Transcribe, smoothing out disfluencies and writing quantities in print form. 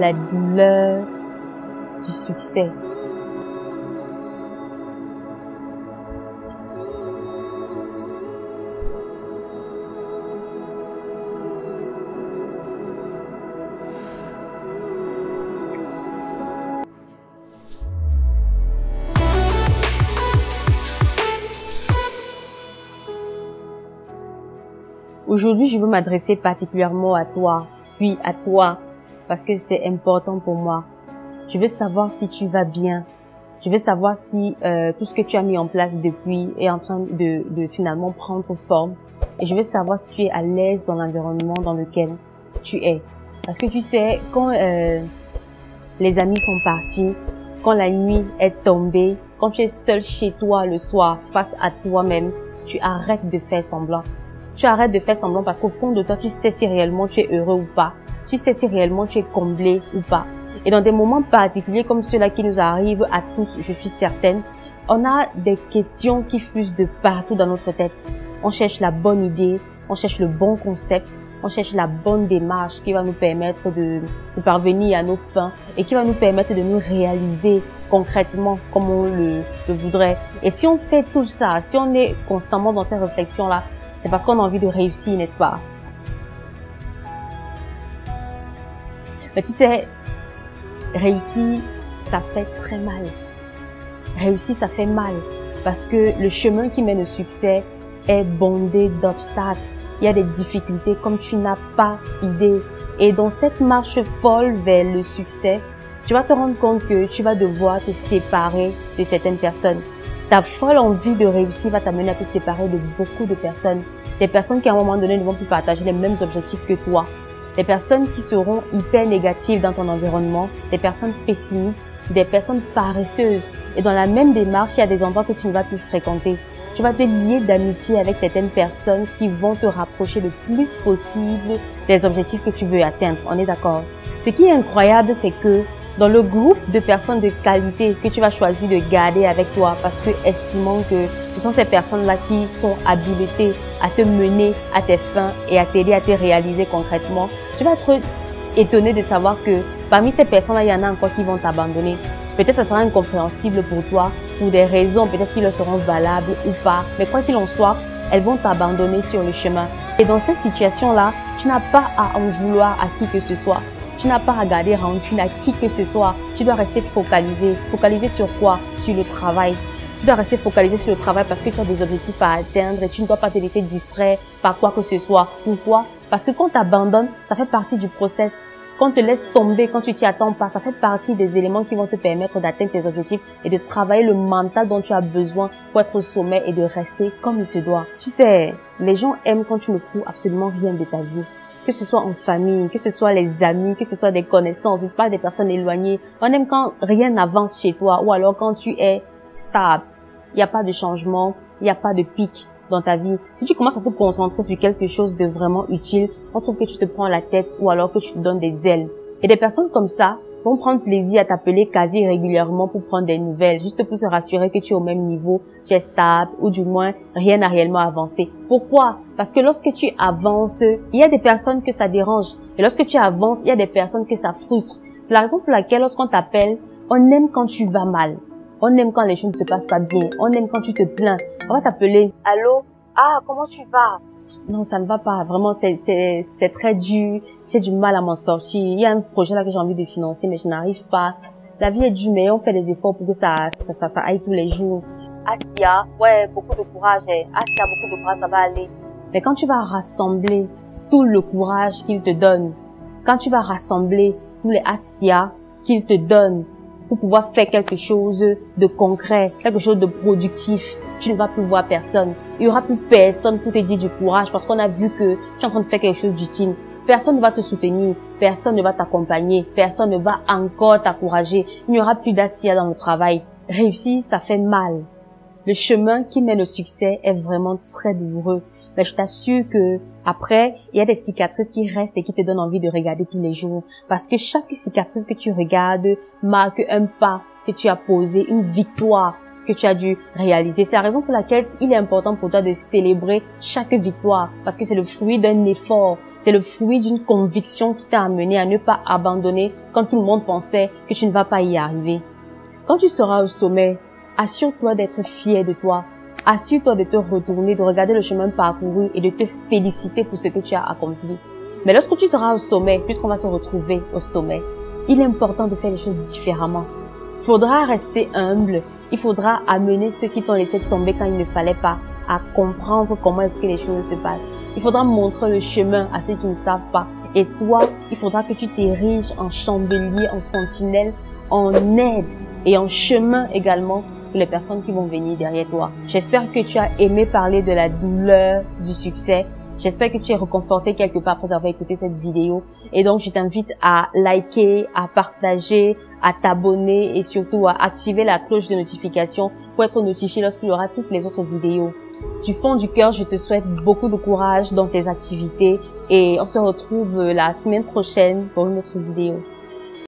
la douleur du succès. Aujourd'hui, je veux m'adresser particulièrement à toi, puis à toi, parce que c'est important pour moi. Je veux savoir si tu vas bien. Je veux savoir si tout ce que tu as mis en place depuis est en train de finalement prendre forme. Et je veux savoir si tu es à l'aise dans l'environnement dans lequel tu es. Parce que tu sais, quand les amis sont partis, quand la nuit est tombée, quand tu es seul chez toi le soir, face à toi-même, tu arrêtes de faire semblant. Tu arrêtes de faire semblant parce qu'au fond de toi, tu sais si réellement tu es heureux ou pas. Tu sais si réellement tu es comblé ou pas. Et dans des moments particuliers comme ceux-là qui nous arrivent à tous, je suis certaine, on a des questions qui fusent de partout dans notre tête. On cherche la bonne idée, on cherche le bon concept, on cherche la bonne démarche qui va nous permettre de parvenir à nos fins et qui va nous permettre de nous réaliser concrètement comme on le voudrait. Et si on fait tout ça, si on est constamment dans ces réflexions-là, c'est parce qu'on a envie de réussir, n'est-ce pas? Mais tu sais, réussir, ça fait très mal. Réussir, ça fait mal. Parce que le chemin qui mène au succès est bondé d'obstacles. Il y a des difficultés comme tu n'as pas idée. Et dans cette marche folle vers le succès, tu vas te rendre compte que tu vas devoir te séparer de certaines personnes. Ta folle envie de réussir va t'amener à te séparer de beaucoup de personnes. Des personnes qui à un moment donné ne vont plus partager les mêmes objectifs que toi. Des personnes qui seront hyper négatives dans ton environnement. Des personnes pessimistes. Des personnes paresseuses. Et dans la même démarche, il y a des endroits que tu ne vas plus fréquenter. Tu vas te lier d'amitié avec certaines personnes qui vont te rapprocher le plus possible des objectifs que tu veux atteindre. On est d'accord? Ce qui est incroyable, c'est que dans le groupe de personnes de qualité que tu vas choisir de garder avec toi parce que estimant que ce sont ces personnes-là qui sont habilitées à te mener à tes fins et à t'aider à te réaliser concrètement, tu vas être étonné de savoir que parmi ces personnes-là, il y en a encore qui vont t'abandonner. Peut-être ça sera incompréhensible pour toi, pour des raisons peut-être qui leur seront valables ou pas. Mais quoi qu'il en soit, elles vont t'abandonner sur le chemin. Et dans cette situation-là, tu n'as pas à en vouloir à qui que ce soit. Tu n'as pas à garder rancune à qui que ce soit. Tu dois rester focalisé. Focalisé sur quoi? Sur le travail. Tu dois rester focalisé sur le travail parce que tu as des objectifs à atteindre et tu ne dois pas te laisser distraire par quoi que ce soit. Pourquoi? Parce que quand tu abandonnes, ça fait partie du process. Quand on te laisse tomber, quand tu t'y attends pas, ça fait partie des éléments qui vont te permettre d'atteindre tes objectifs et de travailler le mental dont tu as besoin pour être au sommet et de rester comme il se doit. Tu sais, les gens aiment quand tu ne fous absolument rien de ta vie. Que ce soit en famille, que ce soit les amis, que ce soit des connaissances, je parle des personnes éloignées. On aime quand rien n'avance chez toi ou alors quand tu es stable. Il n'y a pas de changement, il n'y a pas de pic dans ta vie. Si tu commences à te concentrer sur quelque chose de vraiment utile, on trouve que tu te prends la tête ou alors que tu te donnes des ailes. Et des personnes comme ça vont prendre plaisir à t'appeler quasi régulièrement pour prendre des nouvelles, juste pour se rassurer que tu es au même niveau, tu es stable ou du moins rien n'a réellement avancé. Pourquoi? Parce que lorsque tu avances, il y a des personnes que ça dérange. Et lorsque tu avances, il y a des personnes que ça frustre. C'est la raison pour laquelle lorsqu'on t'appelle, on aime quand tu vas mal. On aime quand les choses ne se passent pas bien. On aime quand tu te plains. On va t'appeler. Allô? Ah, comment tu vas? Non, ça ne va pas. Vraiment, c'est très dur. J'ai du mal à m'en sortir. Il y a un projet là que j'ai envie de financer, mais je n'arrive pas. La vie est dure, mais on fait des efforts pour que ça aille tous les jours. Asia, ouais, beaucoup de courage. Asia, beaucoup de courage, ça va aller. Mais quand tu vas rassembler tout le courage qu'il te donne, quand tu vas rassembler tous les Asia qu'il te donne pour pouvoir faire quelque chose de concret, quelque chose de productif, tu ne vas plus voir personne. Il y aura plus personne pour te dire du courage parce qu'on a vu que tu es en train de faire quelque chose d'utile. Personne ne va te soutenir, personne ne va t'accompagner, personne ne va encore t'encourager. Il n'y aura plus d'Asia dans le travail. Réussir, ça fait mal. Le chemin qui mène au succès est vraiment très douloureux. Mais je t'assure que après, il y a des cicatrices qui restent et qui te donnent envie de regarder tous les jours. Parce que chaque cicatrice que tu regardes marque un pas que tu as posé, une victoire que tu as dû réaliser. C'est la raison pour laquelle il est important pour toi de célébrer chaque victoire, parce que c'est le fruit d'un effort, c'est le fruit d'une conviction qui t'a amené à ne pas abandonner quand tout le monde pensait que tu ne vas pas y arriver. Quand tu seras au sommet, assure-toi d'être fier de toi. Assure-toi de te retourner, de regarder le chemin parcouru et de te féliciter pour ce que tu as accompli. Mais lorsque tu seras au sommet, puisqu'on va se retrouver au sommet, il est important de faire les choses différemment. Il faudra rester humble. Il faudra amener ceux qui t'ont laissé tomber quand il ne fallait pas à comprendre comment est-ce que les choses se passent. Il faudra montrer le chemin à ceux qui ne savent pas. Et toi, il faudra que tu t'ériges en chandelier, en sentinelle, en aide et en chemin également pour les personnes qui vont venir derrière toi. J'espère que tu as aimé parler de la douleur du succès. J'espère que tu es réconforté quelque part après avoir écouté cette vidéo. Et donc, je t'invite à liker, à partager, à t'abonner et surtout à activer la cloche de notification pour être notifié lorsqu'il y aura toutes les autres vidéos. Du fond du cœur, je te souhaite beaucoup de courage dans tes activités et on se retrouve la semaine prochaine pour une autre vidéo.